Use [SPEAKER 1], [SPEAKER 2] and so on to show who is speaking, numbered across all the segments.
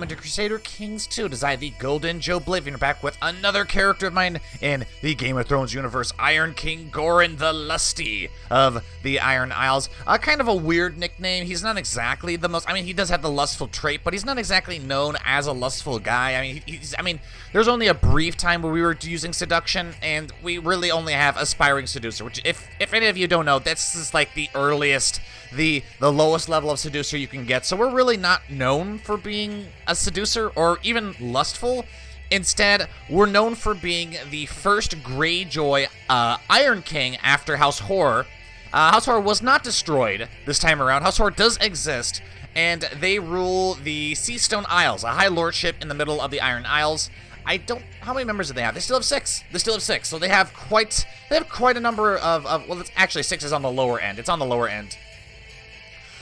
[SPEAKER 1] welcome into Crusader Kings 2. It is I, the Golden Joe Blivian, back with another character of mine in the Game of Thrones universe, Iron King Goren the Lusty of the Iron Isles. Kind of a weird nickname. He's not exactly the most, he does have the lustful trait, but he's not exactly known as a lustful guy. There's only a brief time where we were using seduction, and we really only have aspiring seducer, which if any of you don't know, this is like the earliest, the lowest level of seducer you can get. So we're really not known for being a seducer or even lustful. Instead, we're known for being the first Greyjoy Iron King after House Hoare. House Hoare was not destroyed this time around. House Hoare does exist, and they rule the Seastone Isles, a high lordship in the middle of the Iron Isles. How many members do they have? They still have 6. So they have quite a number of well, it's actually 6 is on the lower end. It's on the lower end.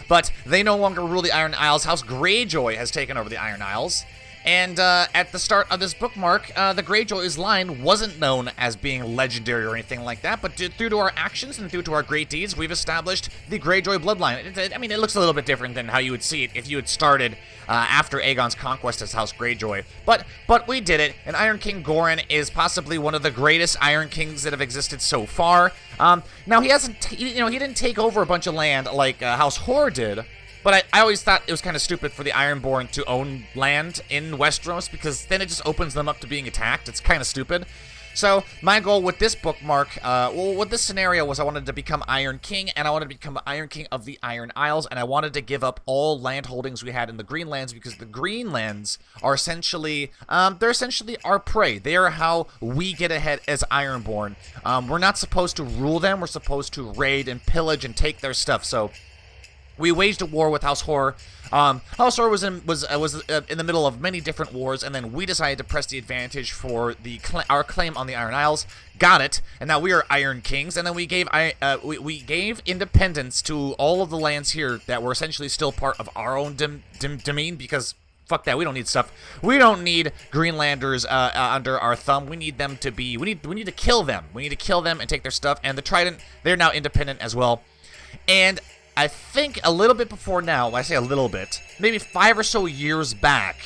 [SPEAKER 1] But they no longer rule the Iron Isles. House Greyjoy has taken over the Iron Isles. And at the start of this bookmark, the Greyjoys line wasn't known as being legendary or anything like that, but through to our actions and through to our great deeds, we've established the Greyjoy Bloodline. It looks a little bit different than how you would see it if you had started after Aegon's conquest as House Greyjoy. But we did it, and Iron King Goren is possibly one of the greatest Iron Kings that have existed so far. Now, he didn't take over a bunch of land like House Hoare did. But I always thought it was kind of stupid for the Ironborn to own land in Westeros, because then it just opens them up to being attacked. It's kind of stupid. So my goal with this bookmark, with this scenario, was I wanted to become Iron King, and I wanted to become Iron King of the Iron Isles, and I wanted to give up all land holdings we had in the Greenlands, because the Greenlands are essentially, they're essentially our prey. They are how we get ahead as Ironborn. We're not supposed to rule them. We're supposed to raid and pillage and take their stuff. So we waged a war with House Hoare. House Hoare was in the middle of many different wars, and then we decided to press the advantage for our claim on the Iron Isles. Got it, and now we are Iron Kings. And then we gave independence to all of the lands here that were essentially still part of our own domain, because fuck that, we don't need stuff. We don't need Greenlanders under our thumb. We need them to be. We need to kill them. We need to kill them and take their stuff. And the Trident, they're now independent as well. And I think a little bit before now, when I say a little bit, maybe 5 or so years back,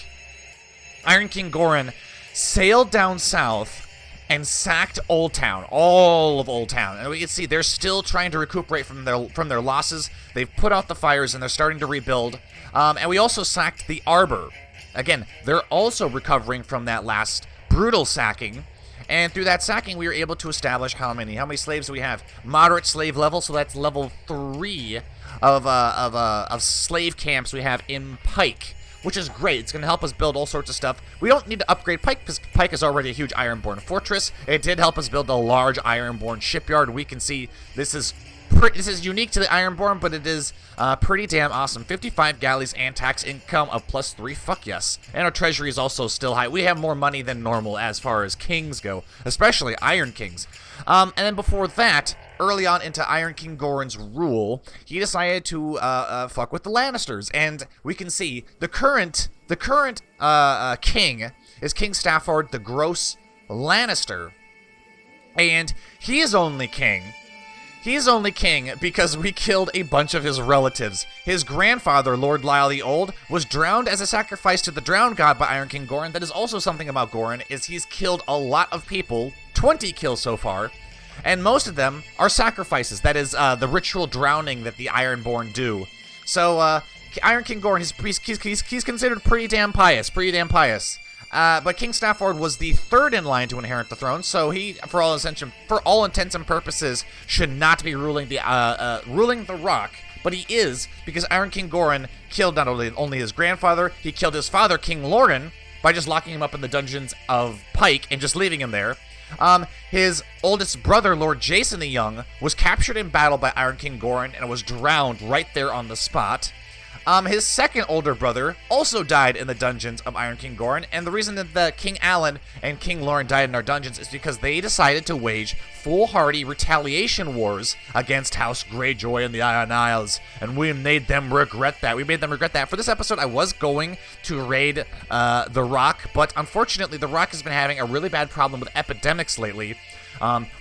[SPEAKER 1] Iron King Goren sailed down south and sacked Old Town, all of Old Town. And we can see they're still trying to recuperate from their losses. They've put out the fires and they're starting to rebuild. And we also sacked the Arbor. Again, they're also recovering from that last brutal sacking. And through that sacking, we were able to establish how many slaves do we have? Moderate slave level, so that's level 3 of slave camps we have in Pike, which is great. It's going to help us build all sorts of stuff. We don't need to upgrade Pike, because Pike is already a huge Ironborn fortress. It did help us build a large Ironborn shipyard. We can see this is unique to the Ironborn, but it is pretty damn awesome. 55 galleys and tax income of +3. Fuck yes. And our treasury is also still high. We have more money than normal as far as kings go, especially Iron Kings. And then before that, early on into Iron King Goren's rule, he decided to fuck with the Lannisters. And we can see the current king is King Stafford the Gross Lannister. And he is only king. He's only king because we killed a bunch of his relatives. His grandfather, Lord Lyle the Old, was drowned as a sacrifice to the drowned god by Iron King Goren. That is also something about Goren, is he's killed a lot of people, 20 kills so far, and most of them are sacrifices. That is the ritual drowning that the Ironborn do. So Iron King Goren, he's considered pretty damn pious. But King Stafford was the 3rd in line to inherit the throne, so he, for all intents and purposes, should not be ruling the Rock. But he is, because Iron King Goren killed not only his grandfather, he killed his father, King Loren, by just locking him up in the dungeons of Pike and just leaving him there. His oldest brother, Lord Jason the Young, was captured in battle by Iron King Goren and was drowned right there on the spot. His second older brother also died in the dungeons of Iron King Goren, and the reason that the King Alan and King Loren died in our dungeons is because they decided to wage foolhardy retaliation wars against House Greyjoy and the Iron Isles, and we made them regret that. For this episode, I was going to raid the Rock, but unfortunately, the Rock has been having a really bad problem with epidemics lately.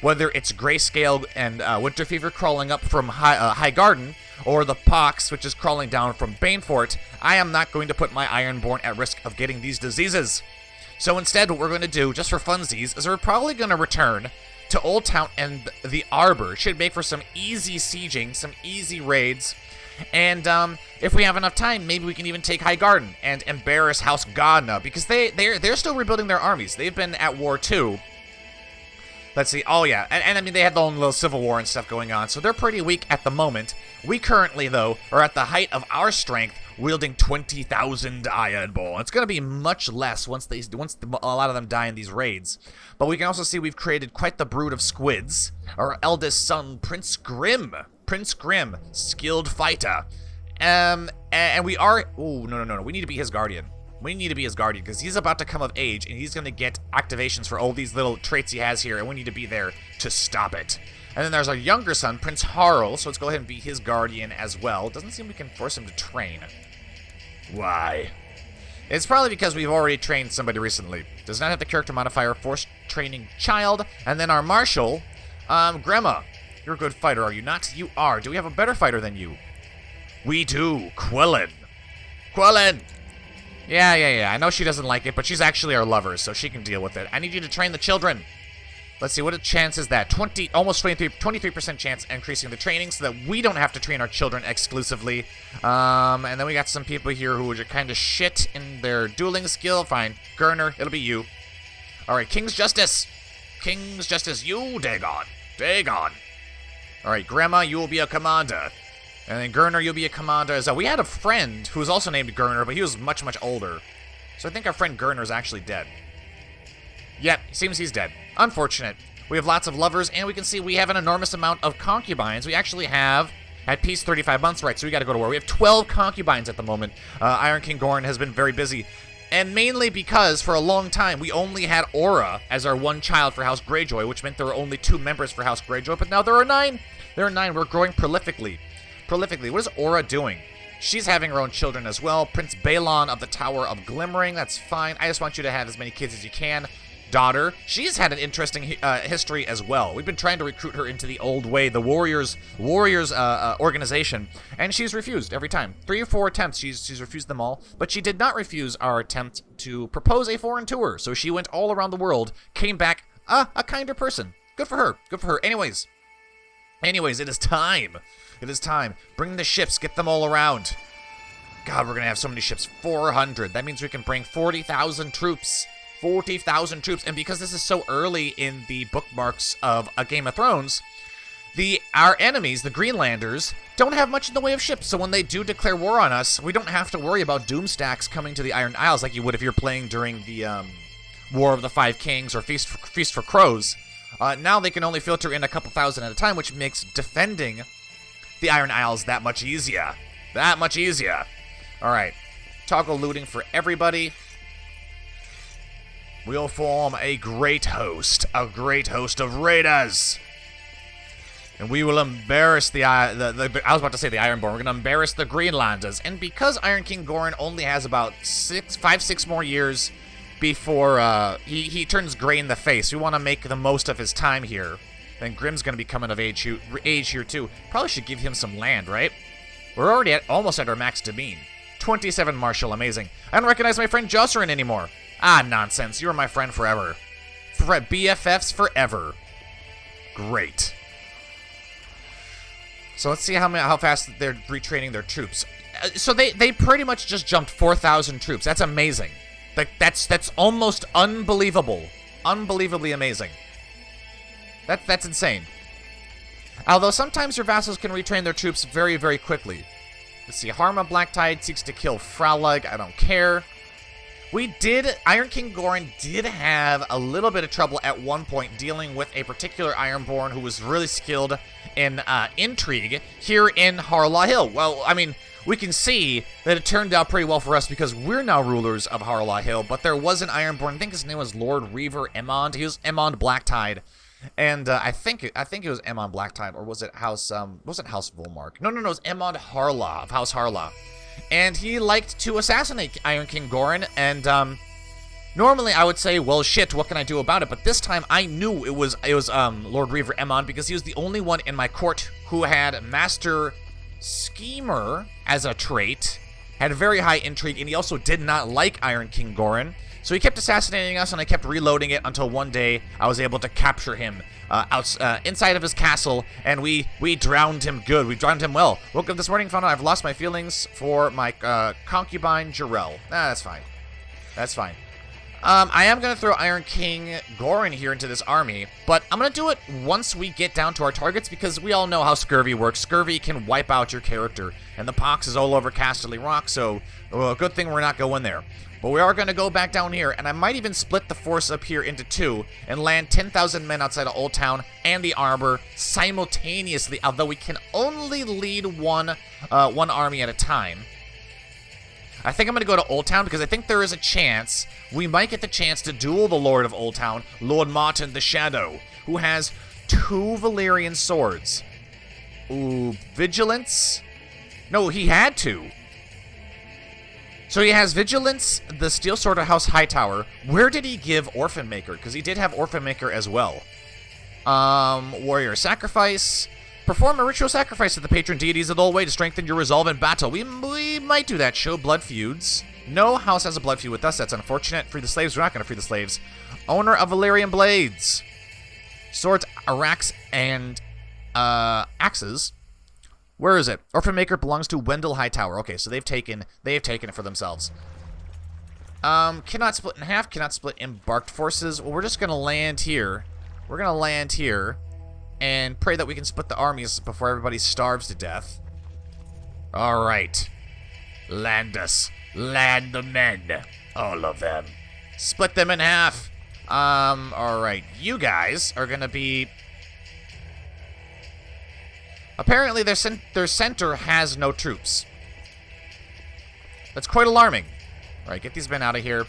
[SPEAKER 1] Whether it's Grayscale and Winter Fever crawling up from High Garden, or the Pox, which is crawling down from Banefort, I am not going to put my Ironborn at risk of getting these diseases. So instead, what we're going to do, just for funsies, is we're probably going to return to Old Town and the Arbor. Should make for some easy sieging, some easy raids. And if we have enough time, maybe we can even take High Garden and embarrass House Godna, because they're still rebuilding their armies. They've been at war too. Let's see. Oh yeah, and I mean they had their own little civil war and stuff going on, so they're pretty weak at the moment. We currently though are at the height of our strength, wielding 20,000 Ironborn. It's going to be much less once a lot of them die in these raids. But we can also see we've created quite the brood of squids. Our eldest son, Prince Grim, skilled fighter. And we are... Oh, no. We need to be his guardian. We need to be his guardian, because he's about to come of age, and he's going to get activations for all these little traits he has here, and we need to be there to stop it. And then there's our younger son, Prince Harl, so let's go ahead and be his guardian as well. Doesn't seem we can force him to train. Why? It's probably because we've already trained somebody recently. Does not have the character modifier, forced training child. And then our marshal, Gremma. You're a good fighter, are you not? You are. Do we have a better fighter than you? We do. Quellen. Yeah. I know she doesn't like it, but she's actually our lover, so she can deal with it. I need you to train the children. Let's see, what a chance is that? Almost 23% chance increasing the training so that we don't have to train our children exclusively. And then we got some people here who are kind of shit in their dueling skill. Fine. Gurner, it'll be you. Alright, King's Justice, you, Dagon. Alright, Grandma, you will be a commander. And then Gurner, you'll be a commander as well. We had a friend who was also named Gurner, but he was much, much older. So I think our friend Gurner is actually dead. Yep, seems he's dead. Unfortunate. We have lots of lovers, and we can see we have an enormous amount of concubines. We actually have, at peace, 35 months, right, so we gotta go to war. We have 12 concubines at the moment. Iron King Goren has been very busy. And mainly because, for a long time, we only had Aura as our one child for House Greyjoy, which meant there were only 2 members for House Greyjoy, but now there are 9. There are 9. We're growing prolifically. What is Aura doing? She's having her own children as well. Prince Balon of the Tower of Glimmering, that's fine. I just want you to have as many kids as you can. Daughter, she's had an interesting history as well. We've been trying to recruit her into the old way, the Warriors organization, and she's refused every time. 3 or 4 attempts, she's refused them all, but she did not refuse our attempt to propose a foreign tour, so she went all around the world, came back a kinder person. Good for her. Anyways, it is time. Bring the ships, get them all around. God, we're gonna have so many ships. 400. That means we can bring 40,000 troops. 40,000 troops, and because this is so early in the bookmarks of A Game of Thrones, our enemies, the Greenlanders, don't have much in the way of ships, so when they do declare war on us, we don't have to worry about doomstacks coming to the Iron Isles like you would if you're playing during the War of the Five Kings or Feast for Crows. Now they can only filter in a couple thousand at a time, which makes defending the Iron Isles that much easier. Alright, toggle looting for everybody. We'll form a great host of raiders. And we will embarrass I was about to say the Ironborn. We're going to embarrass the Greenlanders. And because Iron King Goren only has about 5-6 more years before he turns gray in the face, we want to make the most of his time here. Then Grim's going to be coming of age here too. Probably should give him some land, right? We're already almost at our max demesne. 27 martial, amazing. I don't recognize my friend Jocelyn anymore. Ah, nonsense. You were my friend forever. BFFs forever. Great. So let's see how fast they're retraining their troops. So they pretty much just jumped 4,000 troops. That's amazing. That's almost unbelievable. Unbelievably amazing. That's insane. Although sometimes your vassals can retrain their troops very, very quickly. Let's see. Harma Blacktide seeks to kill Frauleg. I don't care. Iron King Goren did have a little bit of trouble at one point dealing with a particular Ironborn who was really skilled in intrigue here in Harlaw Hill. Well, I mean, we can see that it turned out pretty well for us because we're now rulers of Harlaw Hill, but there was an Ironborn, I think his name was Lord Reaver Aemond. He was Aemond Blacktide. And I think it was Aemond Blacktide, or was it House Volmark? No, it was Aemond Harlaw of House Harlaw. And he liked to assassinate Iron King Goren, and Normally, I would say, well, shit, what can I do about it? But this time, I knew it was Lord Reaver Aemon, because he was the only one in my court who had Master Schemer as a trait, had very high intrigue, and he also did not like Iron King Goren. So he kept assassinating us, and I kept reloading it until one day I was able to capture him inside of his castle, and we drowned him good. We drowned him well. Woke up this morning, found out I've lost my feelings for my concubine, Jarell. That's fine. That's fine. I am going to throw Iron King Goren here into this army, but I'm going to do it once we get down to our targets, because we all know how scurvy works. Scurvy can wipe out your character, and the pox is all over Casterly Rock, so good thing we're not going there. But we are going to go back down here, and I might even split the force up here into two and land 10,000 men outside of Old Town and the Arbor simultaneously, although we can only lead one army at a time. I think I'm going to go to Old Town because I think there is a chance we might get the chance to duel the Lord of Old Town, Lord Martin the Shadow, who has 2 Valyrian swords. Ooh, Vigilance? No, he had 2. So he has Vigilance, the Steel Sword of House Hightower. Where did he give Orphan Maker? Because he did have Orphan Maker as well. Warrior Sacrifice. Perform a ritual sacrifice to the patron deities of the old way to strengthen your resolve in battle. We might do that. Show blood feuds. No house has a blood feud with us. That's unfortunate. Free the slaves. We're not going to free the slaves. Owner of Valyrian blades. Swords, arax, and axes. Where is it? Orphan Maker belongs to Wendell Hightower. Okay, so they've taken it for themselves. Cannot split in half. Cannot split embarked forces. Well, we're just going to land here. We're going to land here and pray that we can split the armies before everybody starves to death. All right. Land us. Land the men. All of them. Split them in half. All right. You guys are going to be... Apparently, their center has no troops. That's quite alarming. All right, get these men out of here.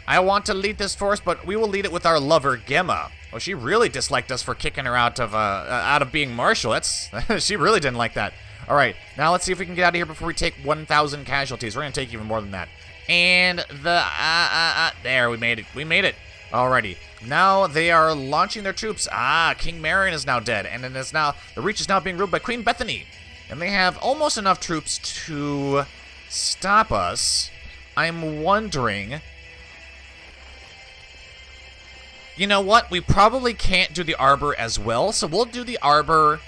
[SPEAKER 1] I want to lead this force, but we will lead it with our lover, Gemma. Oh, she really disliked us for kicking her out of being marshal. She really didn't like that. All right, now let's see if we can get out of here before we take 1,000 casualties. We're gonna take even more than that. And there, we made it. We made it. Alrighty. Now they are launching their troops. King Marion is now dead, and it is now the Reach is now being ruled by Queen Bethany, and they have almost enough troops to stop us. I'm wondering. You know what? We probably can't do the Arbor as well, so we'll do the Arbor.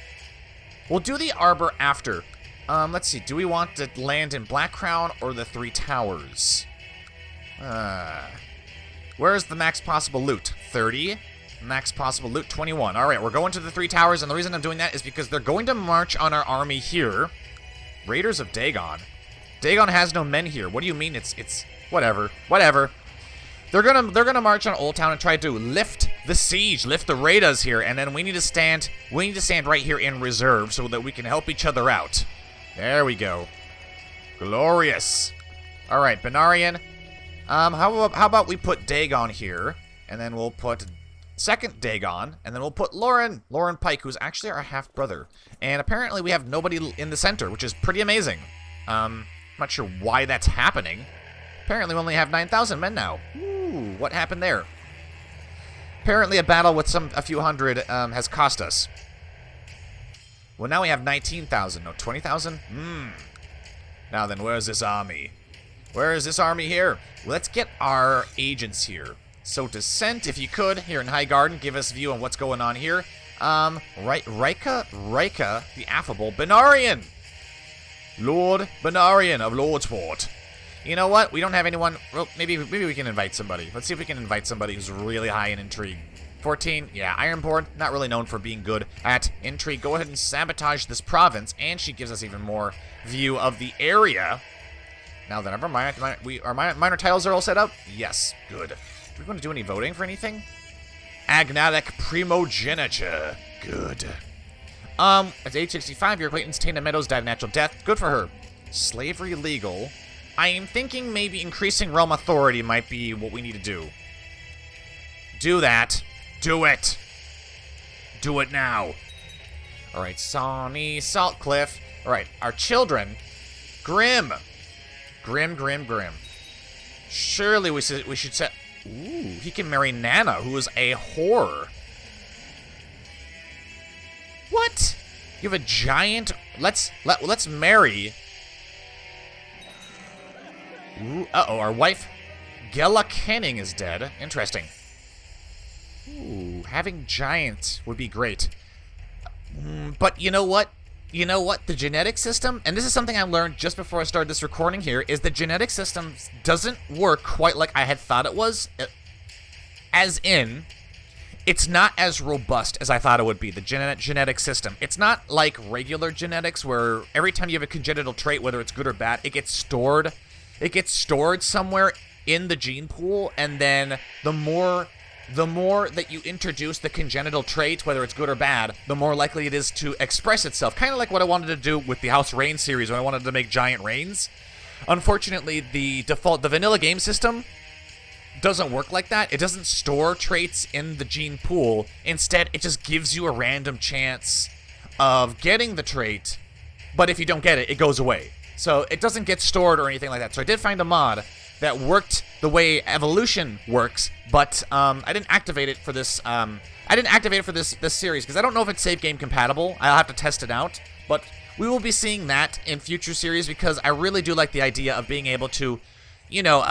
[SPEAKER 1] We'll do the Arbor after. Let's see. Do we want to land in Black Crown or the Three Towers? Where's the max possible loot? 30. Max possible loot, 21. All right, we're going to the Three Towers, and the reason I'm doing that is because they're going to march on our army here. Raiders of Dagon. Dagon has no men here. What do you mean? It's whatever. Whatever. They're gonna march on Old Town and try to lift the siege, lift the raiders here, and then we need to stand right here in reserve so that we can help each other out. There we go. Glorious. All right, Benarian. How about we put Dagon here, and then we'll put second Dagon, and then we'll put Lauren Pike, who's actually our half-brother. And apparently we have nobody in the center, which is pretty amazing. I'm not sure why that's happening. Apparently we only have 9,000 men now. Ooh, what happened there? Apparently a battle with a few hundred has cost us. Well, now we have 19,000. No, 20,000? Now then, where's this army? Where is this army here? Let's get our agents here. So Descent, if you could, here in Highgarden, give us a view on what's going on here. Rika, the affable Benarian. Lord Benarian of Lordsport. You know what? We don't have anyone. Well, maybe we can invite somebody. Let's see if we can invite somebody who's really high in intrigue. 14. Yeah, Ironborn, not really known for being good at intrigue. Go ahead and sabotage this province, and she gives us even more view of the area. Now then, our minor titles are all set up? Yes, good. Do we want to do any voting for anything? Agnatic Primogeniture. Good. At age 65, your acquaintance Tana Meadows died a natural death. Good for her. Slavery legal. I am thinking maybe increasing realm authority might be what we need to do. Do that. Do it. Do it now. Alright, Sawney Saltcliffe. Alright, our children. Grim. Surely we should set... Ooh, he can marry Nana, who is a whore. What? You have a giant... Let's marry... Ooh, uh-oh, our wife, Gela Canning, is dead. Interesting. Ooh, having giants would be great. But you know what? You know what? The genetic system, and this is something I learned just before I started this recording here, is the genetic system doesn't work quite like I had thought it was. As in, it's not as robust as I thought it would be, the genetic system. It's not like regular genetics where every time you have a congenital trait, whether it's good or bad, it gets stored. It gets stored somewhere in the gene pool, and then the more that you introduce the congenital trait, whether it's good or bad, the more likely it is to express itself. Kind of like what I wanted to do with the House Rain series when I wanted to make giant rains. Unfortunately, the vanilla game system doesn't work like that. It doesn't store traits in the gene pool. Instead, it just gives you a random chance of getting the trait, but if you don't get it, it goes away. So it doesn't get stored or anything like that. So I did find a mod that worked the way evolution works, but I didn't activate it for this. This series because I don't know if it's save game compatible. I'll have to test it out, but we will be seeing that in future series because I really do like the idea of being able to, you know,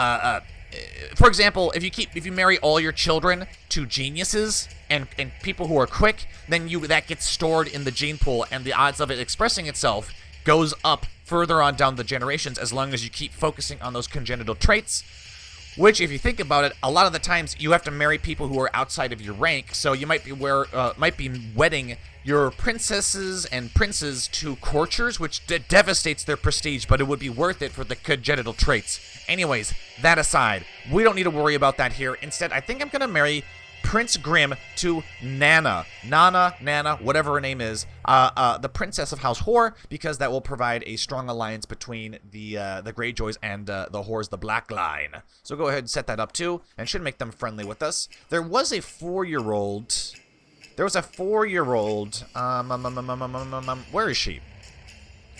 [SPEAKER 1] for example, if you marry all your children to geniuses and people who are quick, then that gets stored in the gene pool, and the odds of it expressing itself goes up further on down the generations as long as you keep focusing on those congenital traits, which, if you think about it, a lot of the times you have to marry people who are outside of your rank, so you might be wedding your princesses and princes to courtiers, which devastates their prestige, but it would be worth it for the congenital traits. Anyways, that aside, we don't need to worry about that here. Instead, I think I'm going to marry Prince Grim to Nana, whatever her name is, the princess of House Hoare, because that will provide a strong alliance between the Greyjoys and the Hoares, the Black Line. So go ahead and set that up too, and should make them friendly with us. There was a 4-year-old. Where is she?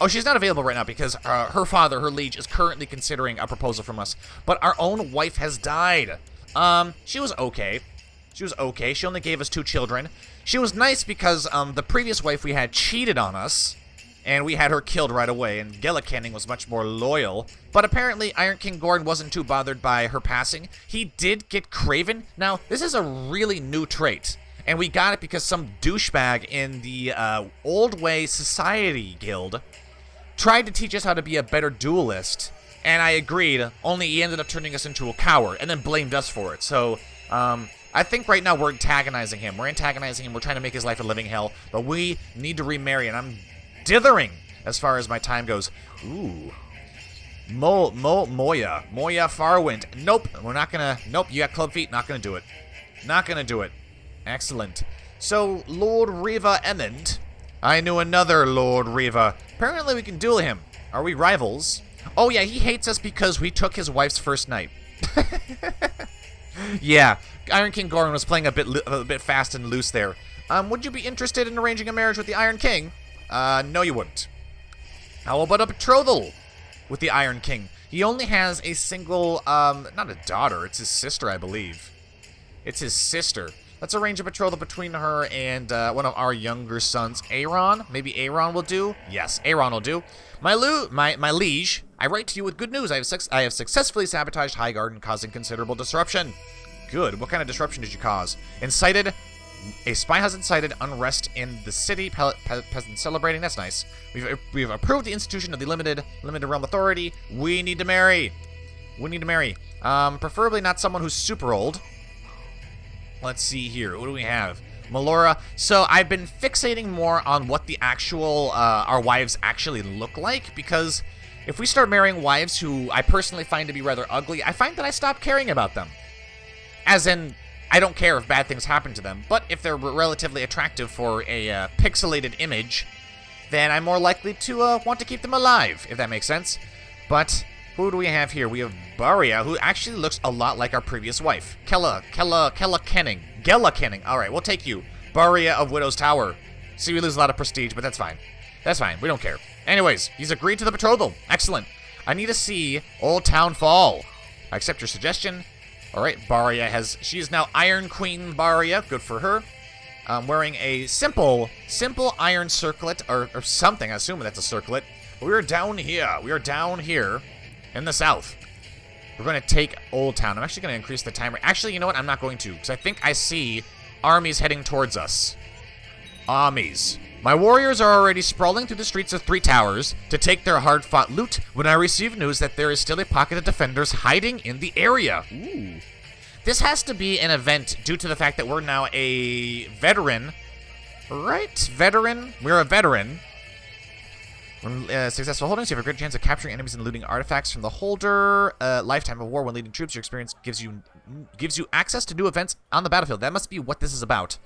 [SPEAKER 1] Oh, she's not available right now because her father, her liege, is currently considering a proposal from us. But our own wife has died. She was okay. She was okay. She only gave us 2 children. She was nice because the previous wife we had cheated on us, and we had her killed right away, and Gela Canning was much more loyal. But apparently, Iron King Goren wasn't too bothered by her passing. He did get Craven. Now, this is a really new trait, and we got it because some douchebag in the Old Way Society Guild tried to teach us how to be a better duelist, and I agreed, only he ended up turning us into a coward, and then blamed us for it. So, I think right now we're antagonizing him. We're trying to make his life a living hell, but we need to remarry, and I'm dithering as far as my time goes. Ooh. Moya Farwind. Nope, we're not gonna, nope, you got club feet, not gonna do it. Excellent. So, Lord Riva Emmond. I knew another Lord Riva. Apparently we can duel him. Are we rivals? Oh yeah, he hates us because we took his wife's first night. Yeah, Iron King Goren was playing a bit fast and loose there. Would you be interested in arranging a marriage with the Iron King? No you wouldn't. How about a betrothal with the Iron King? He only has a single, not a daughter, it's his sister, I believe. It's his sister. Let's arrange a betrothal between her and one of our younger sons, Aegon. Maybe Aegon will do? Yes, Aegon will do. My liege, I write to you with good news. I have successfully sabotaged Highgarden, causing considerable disruption. Good. What kind of disruption did you cause? A spy has incited unrest in the city. Peasants celebrating. That's nice. We've approved the institution of the limited realm authority. We need to marry. Preferably not someone who's super old. Let's see here. What do we have? Melora. So I've been fixating more on what the actual our wives actually look like, because if we start marrying wives who I personally find to be rather ugly, I find that I stop caring about them. As in, I don't care if bad things happen to them, but if they're relatively attractive for a pixelated image, then I'm more likely to want to keep them alive, if that makes sense. But who do we have here? We have Baria, who actually looks a lot like our previous wife. Gela Canning. All right, we'll take you. Baria of Widow's Tower. See, we lose a lot of prestige, but that's fine. We don't care. Anyways, he's agreed to the betrothal. Excellent. I need to see Old Town Fall. I accept your suggestion. Alright, she is now Iron Queen Barya. Good for her. Wearing a simple iron circlet, or something. I assume that's a circlet. We are down here. We are down here in the south. We're going to take Old Town. I'm actually going to increase the timer. Actually, you know what? I'm not going to, because I think I see armies heading towards us. Armies. My warriors are already sprawling through the streets of Three Towers to take their hard-fought loot when I receive news that there is still a pocket of defenders hiding in the area. Ooh. This has to be an event due to the fact that we're now a veteran. Right? Veteran? We're a veteran. When successful holdings, you have a great chance of capturing enemies and looting artifacts from the holder. Lifetime of war when leading troops. Your experience gives you access to new events on the battlefield. That must be what this is about.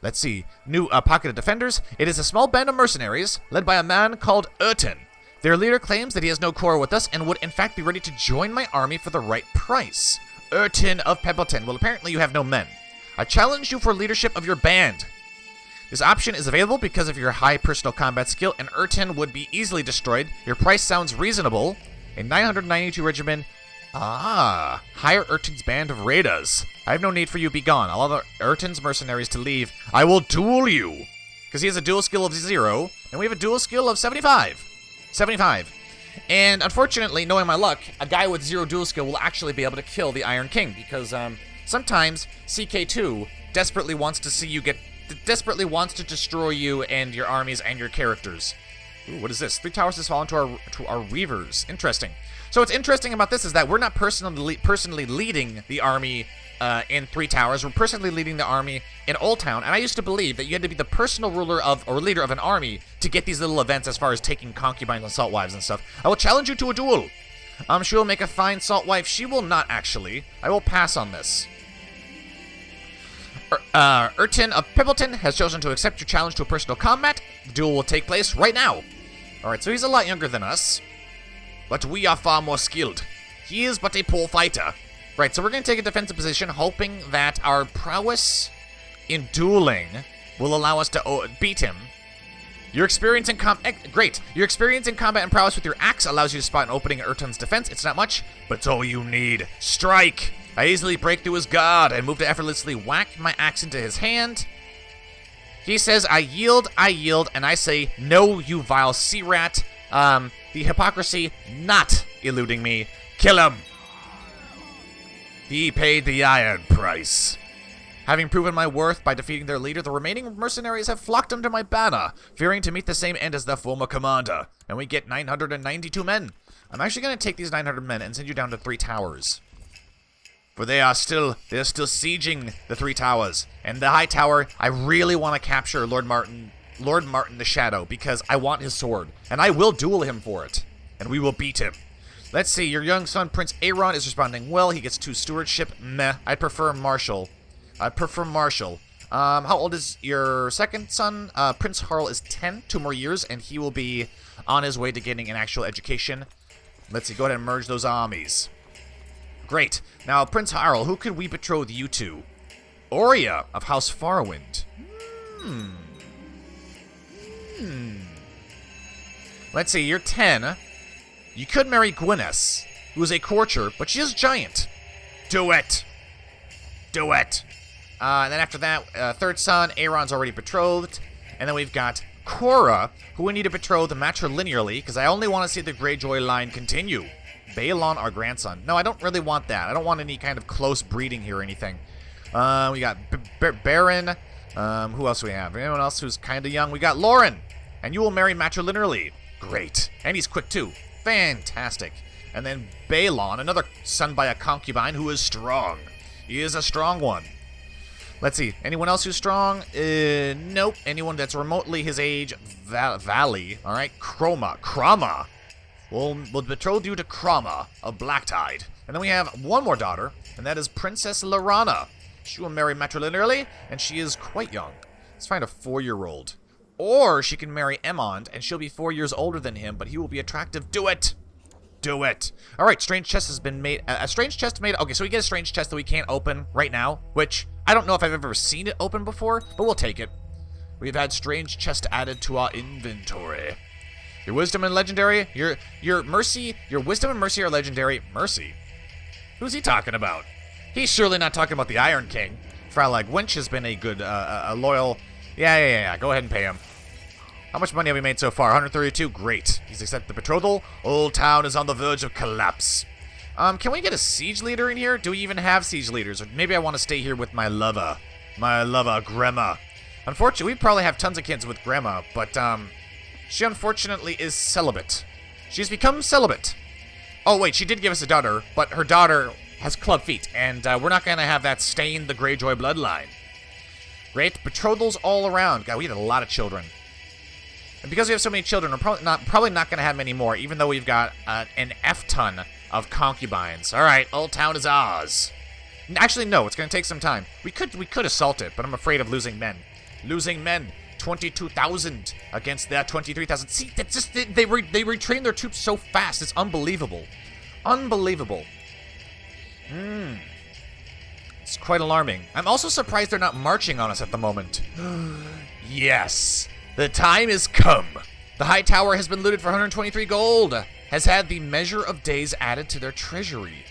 [SPEAKER 1] Let's see. New pocket of defenders. It is a small band of mercenaries led by a man called Urton. Their leader claims that he has no quarrel with us and would in fact be ready to join my army for the right price. Urton of Pebbleton. Well, apparently you have no men. I challenge you for leadership of your band. This option is available because of your high personal combat skill, and Urton would be easily destroyed. Your price sounds reasonable. A 992 regiment. Ah, hire Urton's band of raiders. I have no need for you. Be gone. I'll allow Urton's mercenaries to leave. I will duel you. Because he has a duel skill of 0, and we have a duel skill of 75. 75. And unfortunately, knowing my luck, a guy with 0 duel skill will actually be able to kill the Iron King, because sometimes CK2 desperately wants to destroy you and your armies and your characters. Ooh, what is this? 3 towers has fallen to our reavers. Interesting. So what's interesting about this is that we're not personally leading the army in 3 towers. We're personally leading the army in Old Town. And I used to believe that you had to be the personal ruler of or leader of an army to get these little events as far as taking concubines and salt wives and stuff. I will challenge you to a duel. She will make a fine salt wife. She will not, actually. I will pass on this. Urton of Pibbleton has chosen to accept your challenge to a personal combat. The duel will take place right now. Alright, so he's a lot younger than us. But we are far more skilled. He is but a poor fighter. Right, so we're going to take a defensive position, hoping that our prowess in dueling will allow us to beat him. Your experience in great. Your experience in combat and prowess with your axe allows you to spot an opening in Urton's defense. It's not much, but it's all you need. Strike! I easily break through his guard and move to effortlessly whack my axe into his hand. He says, I yield, and I say, no, you vile sea rat. The hypocrisy not eluding me. Kill him! He paid the iron price. Having proven my worth by defeating their leader, the remaining mercenaries have flocked under my banner, fearing to meet the same end as their former commander, and we get 992 men. I'm actually going to take these 900 men and send you down to 3 towers. For they are still sieging the 3 towers. And the high tower, I really want to capture Lord Martin the Shadow, because I want his sword. And I will duel him for it. And we will beat him. Let's see, your young son, Prince Aegon, is responding well. He gets 2 stewardship. Meh. I prefer Marshal. How old is your second son? Prince Harl is 10, 2 more years, and he will be on his way to getting an actual education. Let's see, go ahead and merge those armies. Great. Now, Prince Harl, who could we betroth you to? Aurea of House Farwind. Let's see, you're 10. You could marry Gwyneth, who is a courtier, but she is giant. Do it. Do it. And then after that, third son, Aeron's already betrothed. And then we've got Cora, who we need to betroth matrilinearly, because I only want to see the Greyjoy line continue. Balon, our grandson. No, I don't really want that. I don't want any kind of close breeding here or anything. We got Baron. Who else do we have? Anyone else who's kind of young? We got Lauren. And you will marry matrilinearly. Great. And he's quick too. Fantastic. And then Balon, another son by a concubine who is strong. He is a strong one. Let's see. Anyone else who's strong? Nope. Anyone that's remotely his age? Valley. All right. Crama. We'll betroth you to Crama of Blacktide. And then we have one more daughter, and that is Princess Rana. She will marry matrilinearly, and she is quite young. Let's find a 4-year-old. Or she can marry Aemond, and she'll be 4 years older than him, but he will be attractive. Do it! Do it! Alright, strange chest has been made. A strange chest made. Okay, so we get a strange chest that we can't open right now, which I don't know if I've ever seen it open before, but we'll take it. We've had strange chest added to our inventory. Your wisdom and legendary, your wisdom and mercy are legendary. Mercy. Who's he talking about? He's surely not talking about the Iron King. Frau like Wench has been a good, a loyal... Yeah. Go ahead and pay him. How much money have we made so far? 132? Great. He's accepted the betrothal. Old Town is on the verge of collapse. Can we get a siege leader in here? Do we even have siege leaders? Or maybe I want to stay here with my lover. My lover, Gremma. Unfortunately, we probably have tons of kids with Gremma, but, she unfortunately is celibate. She's become celibate. Oh, wait, she did give us a daughter, but her daughter has club feet, and we're not going to have that stain the Greyjoy bloodline. Great. Betrothals all around. God, we had a lot of children. And because we have so many children, we're probably not going to have many more, even though we've got an F-ton of concubines. All right, Old Town is ours. Actually, no, it's going to take some time. We could assault it, but I'm afraid of losing men. Losing men. 22,000 against that 23,000. See, that's just they retrain their troops so fast. It's unbelievable. Unbelievable. It's quite alarming. I'm also surprised they're not marching on us at the moment. Yes, the time has come. The High Tower has been looted for 123 gold. Has had the measure of days added to their treasury.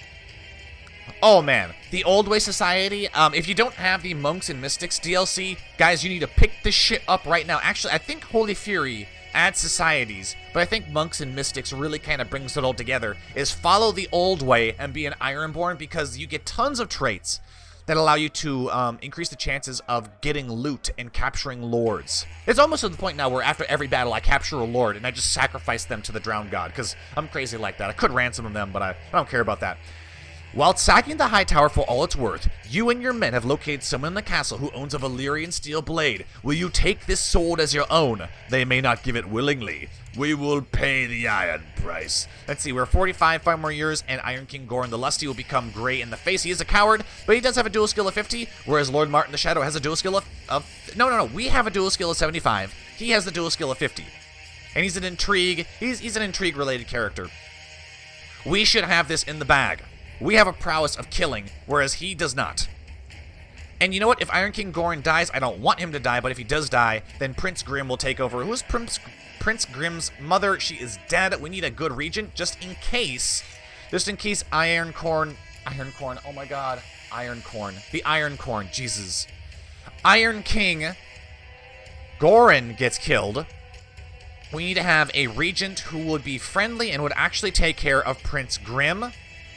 [SPEAKER 1] Oh man, the Old Way Society, if you don't have the Monks and Mystics DLC, guys, you need to pick this shit up right now. Actually, I think Holy Fury adds societies, but I think Monks and Mystics really kind of brings it all together, is follow the Old Way and be an Ironborn, because you get tons of traits that allow you to increase the chances of getting loot and capturing lords. It's almost to the point now where after every battle I capture a lord and I just sacrifice them to the Drowned God, because I'm crazy like that. I could ransom them, but I don't care about that. While sacking the High Tower for all it's worth, you and your men have located someone in the castle who owns a Valyrian steel blade. Will you take this sword as your own? They may not give it willingly. We will pay the iron price. Let's see, we're 45, 5 more years, and Iron King Goren the Lusty will become gray in the face. He is a coward, but he does have a dual skill of 50, whereas Lord Martin the Shadow has a dual skill of No, we have a dual skill of 75. He has the dual skill of 50. And he's an intrigue, he's an intrigue-related character. We should have this in the bag. We have a prowess of killing, whereas he does not. And you know what? If Iron King Goren dies, I don't want him to die, but if he does die, then Prince Grim will take over. Who is Prince Grim's mother? She is dead. We need a good regent, just in case. Just in case Ironcorn, oh my god. Ironcorn. The Ironcorn, Jesus. Iron King Goren gets killed. We need to have a regent who would be friendly and would actually take care of Prince Grim.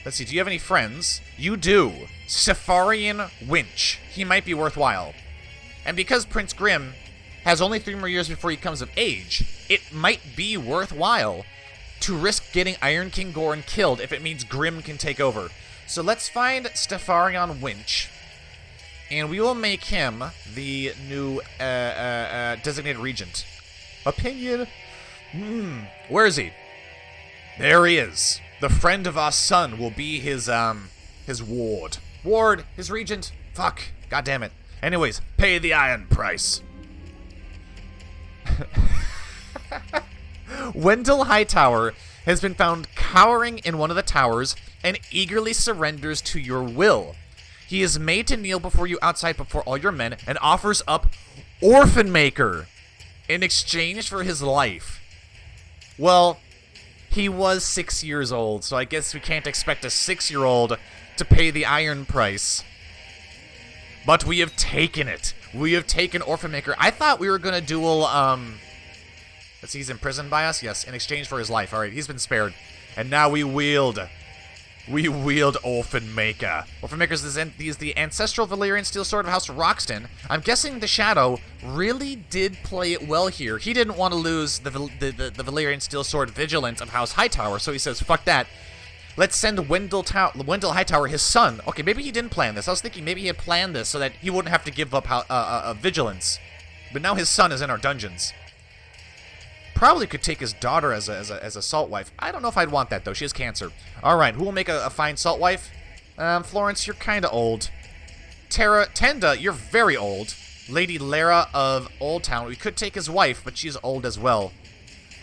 [SPEAKER 1] Let's see, do you have any friends? You do. Safarian Winch. He might be worthwhile. And because Prince Grim has only 3 more years before he comes of age, it might be worthwhile to risk getting Iron King Goren killed if it means Grim can take over. So let's find Stefarion Winch, and we will make him the new designated regent. Opinion? Where is he? There he is. The friend of our son will be his ward. Ward, his regent. Fuck. God damn it. Anyways, pay the iron price. Wendell Hightower has been found cowering in one of the towers and eagerly surrenders to your will. He is made to kneel before you outside before all your men and offers up Orphan Maker in exchange for his life. Well, he was 6 years old, so I guess we can't expect a 6-year-old to pay the iron price. But we have taken it. We have taken Orphan Maker. I thought we were going to duel, let's see, he's imprisoned by us? Yes, in exchange for his life. Alright, he's been spared. And now we wield Orphan Maker. Orphan Maker is the ancestral Valyrian steel sword of House Roxton. I'm guessing the Shadow really did play it well here. He didn't want to lose the Valyrian steel sword Vigilance of House Hightower, so he says, fuck that. Let's send Wendell Hightower, his son. Okay, maybe he didn't plan this. I was thinking maybe he had planned this so that he wouldn't have to give up Vigilance. But now his son is in our dungeons. Probably could take his daughter as a salt wife. I don't know if I'd want that, though. She has cancer. Alright, who will make a fine salt wife? Florence, you're kind of old. Tenda, you're very old. Lady Lara of Old Town. We could take his wife, but she's old as well.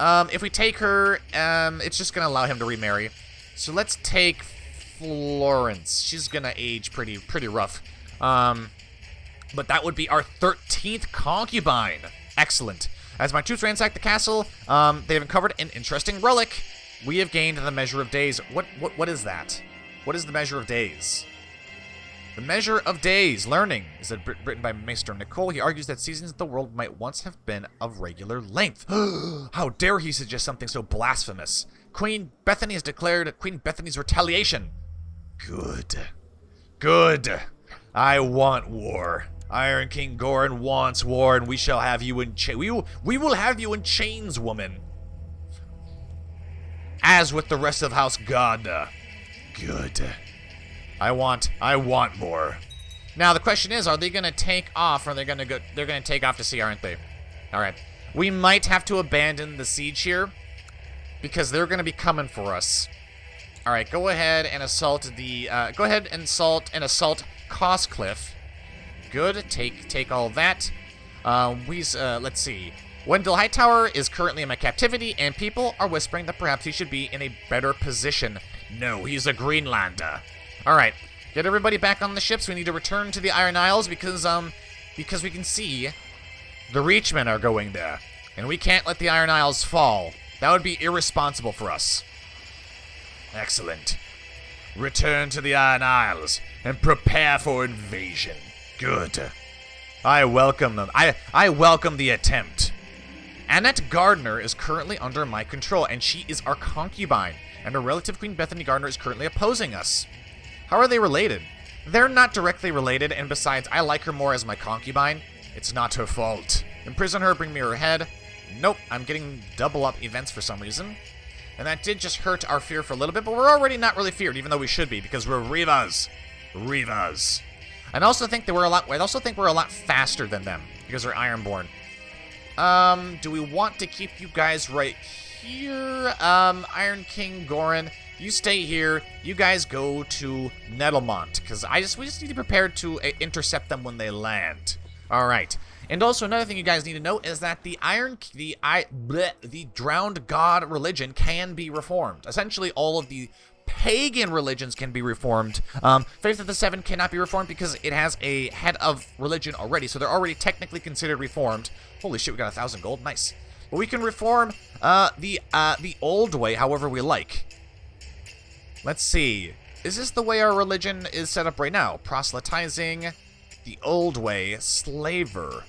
[SPEAKER 1] If we take her, it's just going to allow him to remarry. So let's take Florence. She's going to age pretty rough. But that would be our 13th concubine. Excellent. As my troops ransack the castle, they have uncovered an interesting relic. We have gained the measure of days. What is that? What is the measure of days? The Measure of Days, Learning, is written by Maester Nicole. He argues that seasons of the world might once have been of regular length. How dare he suggest something so blasphemous? Queen Bethany has declared Queen Bethany's retaliation. Good. Good. I want war. Iron King Goren wants war, and we shall have you in we will have you in chains, woman. As with the rest of House Garda. Good. I want more. Now the question is, are they gonna take off, or they're gonna take off to sea, aren't they? Alright. We might have to abandon the siege here, because they're gonna be coming for us. Alright, go ahead and assault the assault Costcliff. Good. Take all that. Let's see. Wendell Hightower is currently in my captivity, and people are whispering that perhaps he should be in a better position. No, he's a Greenlander. Alright, get everybody back on the ships. We need to return to the Iron Isles because we can see the Reachmen are going there. And we can't let the Iron Isles fall. That would be irresponsible for us. Excellent. Return to the Iron Isles and prepare for invasion. Good. I welcome them. I welcome the attempt. Annette Gardner is currently under my control, and she is our concubine. And her relative Queen Bethany Gardner is currently opposing us. How are they related? They're not directly related, and besides, I like her more as my concubine. It's not her fault. Imprison her, bring me her head. Nope, I'm getting double up events for some reason. And that did just hurt our fear for a little bit, but we're already not really feared, even though we should be, because we're Rivas. Rivas. And I also think that we're a lot faster than them, because we're Ironborn. Do we want to keep you guys right here? Iron King Goren, you stay here. You guys go to Nettlemont, because we just need to be prepared to intercept them when they land. All right. And also another thing you guys need to know is that the drowned god religion can be reformed. Essentially, all of the pagan religions can be reformed. Faith of the Seven cannot be reformed because it has a head of religion already, so they're already technically considered reformed. Holy shit, we got 1,000 gold. Nice. But we can reform the old way however we like. Let's see. Is this the way our religion is set up right now? Proselytizing, the old way, slaver.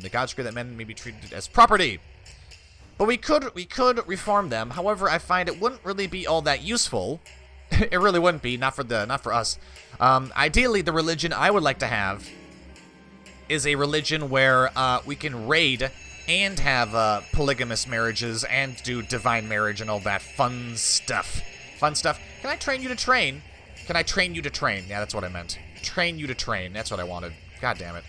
[SPEAKER 1] The gods agree that men may be treated as property. But we could reform them. However, I find it wouldn't really be all that useful. It really wouldn't be, not for us. Ideally, the religion I would like to have is a religion where we can raid and have polygamous marriages and do divine marriage and all that fun stuff. Fun stuff. Can I train you to train? Can I train you to train? Yeah, that's what I meant. Train you to train. That's what I wanted. God damn it.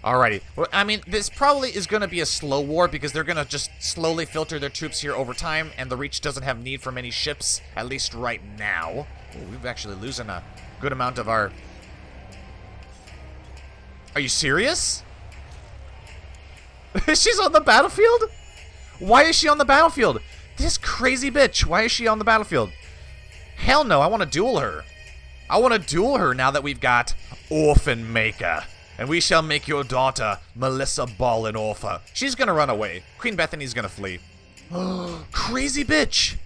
[SPEAKER 1] Alrighty. Well, I mean, this probably is going to be a slow war because they're going to just slowly filter their troops here over time, and the Reach doesn't have need for many ships, at least right now. Ooh, we've actually losing a good amount of our... Are you serious? She's on the battlefield? Why is she on the battlefield? This crazy bitch. Why is she on the battlefield? Hell no, I want to duel her. I want to duel her now that we've got Orphan Maker. And we shall make your daughter Melissa Ball an Orpha. She's gonna run away. Queen Bethany's gonna flee. Crazy bitch.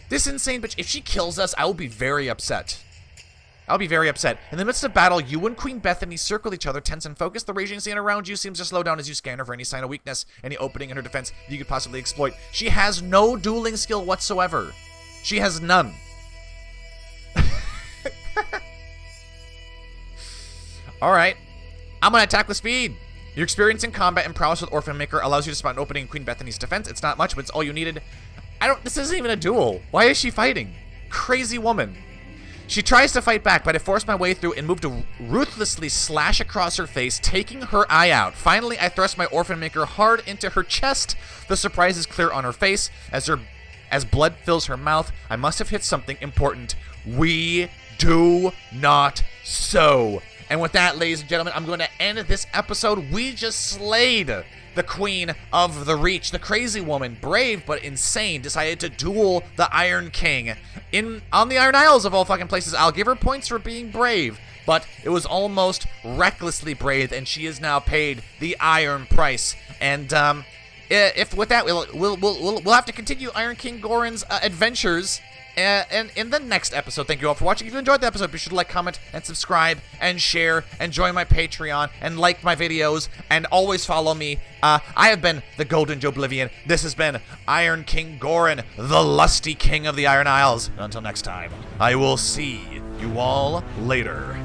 [SPEAKER 1] This insane bitch. If she kills us, I will be very upset. I'll be very upset. In the midst of battle, you and Queen Bethany circle each other, tense and focused. The raging scene around you seems to slow down as you scan her for any sign of weakness, any opening in her defense you could possibly exploit. She has no dueling skill whatsoever. She has none. Alright. I'm gonna attack with speed. Your experience in combat and prowess with Orphan Maker allows you to spot an opening in Queen Bethany's defense. It's not much, but it's all you needed. This isn't even a duel. Why is she fighting? Crazy woman. She tries to fight back, but I force my way through and move to ruthlessly slash across her face, taking her eye out. Finally, I thrust my Orphan Maker hard into her chest. The surprise is clear on her face. As blood fills her mouth, I must have hit something important. We do not sow. And with that, ladies and gentlemen, I'm going to end this episode. We just slayed the Queen of the Reach. The crazy woman, brave but insane, decided to duel the Iron King on the Iron Isles of all fucking places. I'll give her points for being brave, but it was almost recklessly brave, and she is now paid the iron price. And if with that, we'll have to continue Iron King Goren's adventures And in the next episode, thank you all for watching. If you enjoyed the episode, be sure to like, comment, and subscribe, and share, and join my Patreon, and like my videos, and always follow me. I have been the Golden Joblivian. This has been Iron King Goren, the lusty king of the Iron Isles. Until next time, I will see you all later.